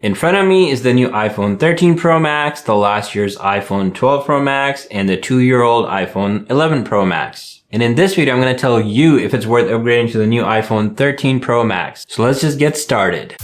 In front of me is the new iPhone 13 Pro Max, the last year's iPhone 12 Pro Max, and the 2-year-old iPhone 11 Pro Max. And in this video, I'm going to tell you if it's worth upgrading to the new iPhone 13 Pro Max. So let's just get started.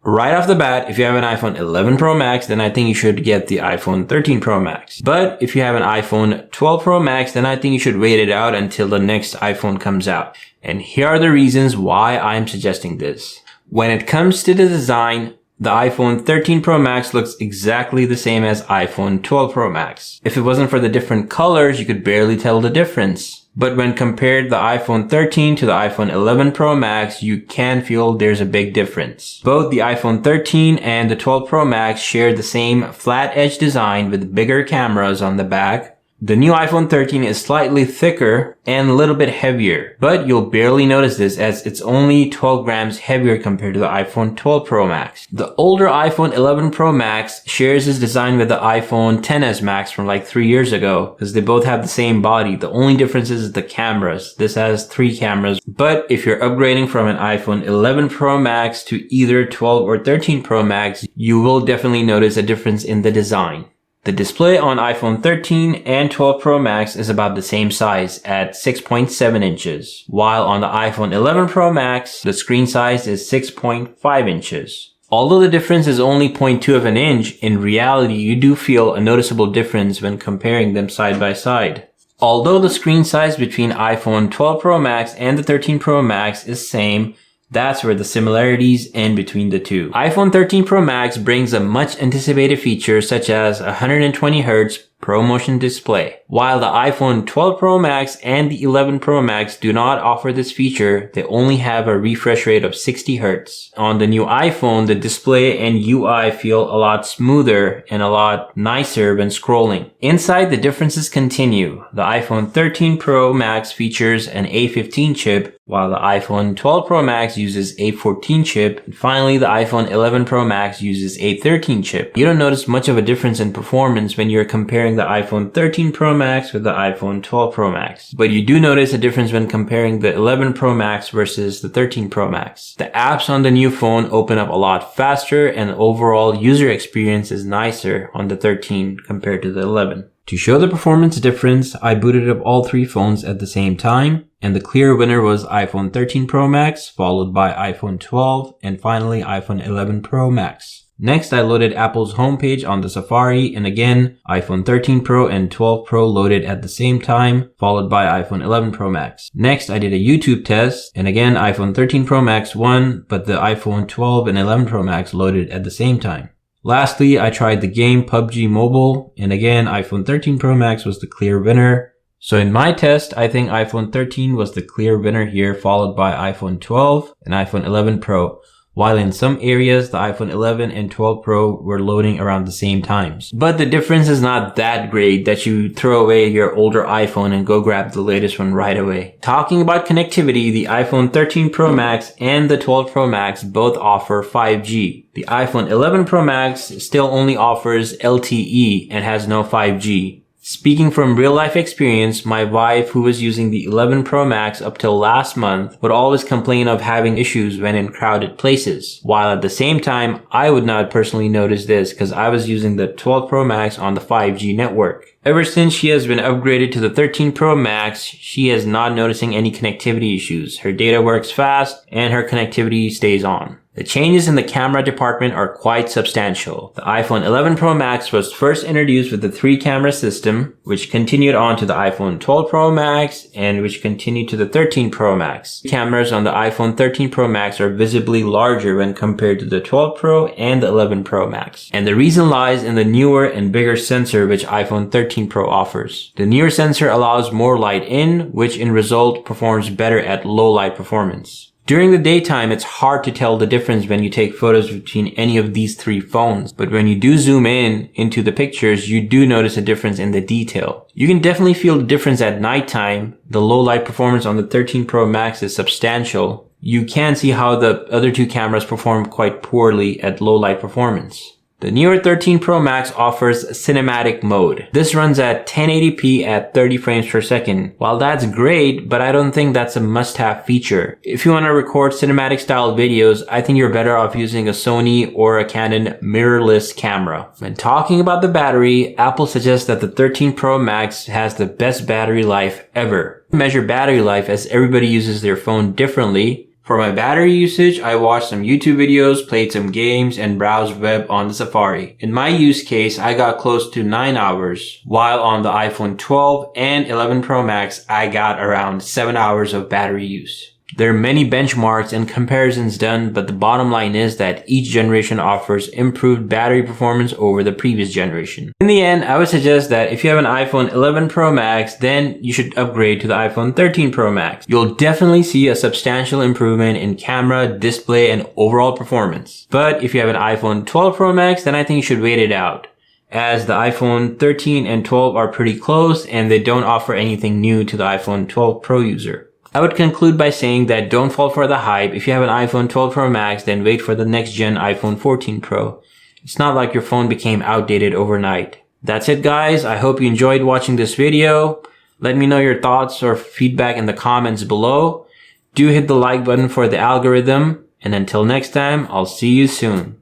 Right off the bat, if you have an iPhone 11 Pro Max, then I think you should get the iPhone 13 Pro Max. But if you have an iPhone 12 Pro Max, then I think you should wait it out until the next iPhone comes out. And here are the reasons why I'm suggesting this. When it comes to the design, the iPhone 13 Pro Max looks exactly the same as iPhone 12 Pro Max. If it wasn't for the different colors, you could barely tell the difference. But when compared the iPhone 13 to the iPhone 11 Pro Max, you can feel there's a big difference. Both the iPhone 13 and the 12 Pro Max share the same flat edge design with bigger cameras on the back. The new iPhone 13 is slightly thicker and a little bit heavier, but you'll barely notice this as it's only 12 grams heavier compared to the iPhone 12 Pro Max. The older iPhone 11 Pro Max shares its design with the iPhone XS Max from like 3 years ago because they both have the same body. The only difference is the cameras. This has 3 cameras, but if you're upgrading from an iPhone 11 Pro Max to either 12 or 13 Pro Max, you will definitely notice a difference in the design. The display on iPhone 13 and 12 Pro Max is about the same size at 6.7 inches, while on the iPhone 11 Pro Max, the screen size is 6.5 inches. Although the difference is only 0.2 of an inch, in reality you do feel a noticeable difference when comparing them side by side. Although the screen size between iPhone 12 Pro Max and the 13 Pro Max is same, that's where the similarities end between the two. iPhone 13 Pro Max brings a much anticipated feature such as 120Hz ProMotion display. While the iPhone 12 Pro Max and the 11 Pro Max do not offer this feature, they only have a refresh rate of 60 Hz. On the new iPhone, the display and UI feel a lot smoother and a lot nicer when scrolling. Inside, the differences continue. The iPhone 13 Pro Max features an A15 chip, while the iPhone 12 Pro Max uses A14 chip, and finally the iPhone 11 Pro Max uses A13 chip. You don't notice much of a difference in performance when you're comparing the iPhone 13 Pro Max with the iPhone 12 Pro Max, but you do notice a difference when comparing the 11 Pro Max versus the 13 Pro Max. The apps on the new phone open up a lot faster and the overall user experience is nicer on the 13 compared to the 11. To show the performance difference, I booted up all 3 phones at the same time, and the clear winner was iPhone 13 Pro Max, followed by iPhone 12, and finally iPhone 11 Pro Max. Next, I loaded Apple's homepage on the Safari, and again, iPhone 13 Pro and 12 Pro loaded at the same time, followed by iPhone 11 Pro Max. Next, I did a YouTube test, and again, iPhone 13 Pro Max won, but the iPhone 12 and 11 Pro Max loaded at the same time. Lastly, I tried the game PUBG Mobile, and again, iPhone 13 Pro Max was the clear winner. So in my test, I think iPhone 13 was the clear winner here, followed by iPhone 12 and iPhone 11 Pro. While in some areas, the iPhone 11 and 12 Pro were loading around the same times. But the difference is not that great that you throw away your older iPhone and go grab the latest one right away. Talking about connectivity, the iPhone 13 Pro Max and the 12 Pro Max both offer 5G. The iPhone 11 Pro Max still only offers LTE and has no 5G. Speaking from real life experience, my wife, who was using the 11 Pro Max up till last month, would always complain of having issues when in crowded places. While at the same time, I would not personally notice this because I was using the 12 Pro Max on the 5G network. Ever since she has been upgraded to the 13 Pro Max, she is not noticing any connectivity issues. Her data works fast and her connectivity stays on. The changes in the camera department are quite substantial. The iPhone 11 Pro Max was first introduced with the 3-camera system, which continued on to the iPhone 12 Pro Max and which continued to the 13 Pro Max. Cameras on the iPhone 13 Pro Max are visibly larger when compared to the 12 Pro and the 11 Pro Max. And the reason lies in the newer and bigger sensor which iPhone 13 Pro offers. The newer sensor allows more light in, which in result performs better at low light performance. During the daytime, it's hard to tell the difference when you take photos between any of these 3 phones, but when you do zoom in into the pictures, you do notice a difference in the detail. You can definitely feel the difference at nighttime. The low light performance on the 13 Pro Max is substantial. You can see how the other 2 cameras perform quite poorly at low light performance. The newer 13 Pro Max offers cinematic mode. This runs at 1080p at 30 frames per second. While that's great, but I don't think that's a must-have feature. If you want to record cinematic style videos, I think you're better off using a Sony or a Canon mirrorless camera. When talking about the battery, Apple suggests that the 13 Pro Max has the best battery life ever. I measure battery life as everybody uses their phone differently. For my battery usage, I watched some YouTube videos, played some games, and browsed web on the Safari. In my use case, I got close to 9 hours, while on the iPhone 12 and 11 Pro Max, I got around 7 hours of battery use. There are many benchmarks and comparisons done, but the bottom line is that each generation offers improved battery performance over the previous generation. In the end, I would suggest that if you have an iPhone 11 Pro Max, then you should upgrade to the iPhone 13 Pro Max. You'll definitely see a substantial improvement in camera, display, and overall performance. But if you have an iPhone 12 Pro Max, then I think you should wait it out, as the iPhone 13 and 12 are pretty close and they don't offer anything new to the iPhone 12 Pro user. I would conclude by saying that don't fall for the hype. If you have an iPhone 12 Pro Max, then wait for the next gen iPhone 14 Pro. It's not like your phone became outdated overnight. That's it, guys. I hope you enjoyed watching this video. Let me know your thoughts or feedback in the comments below. Do hit the like button for the algorithm. And until next time, I'll see you soon.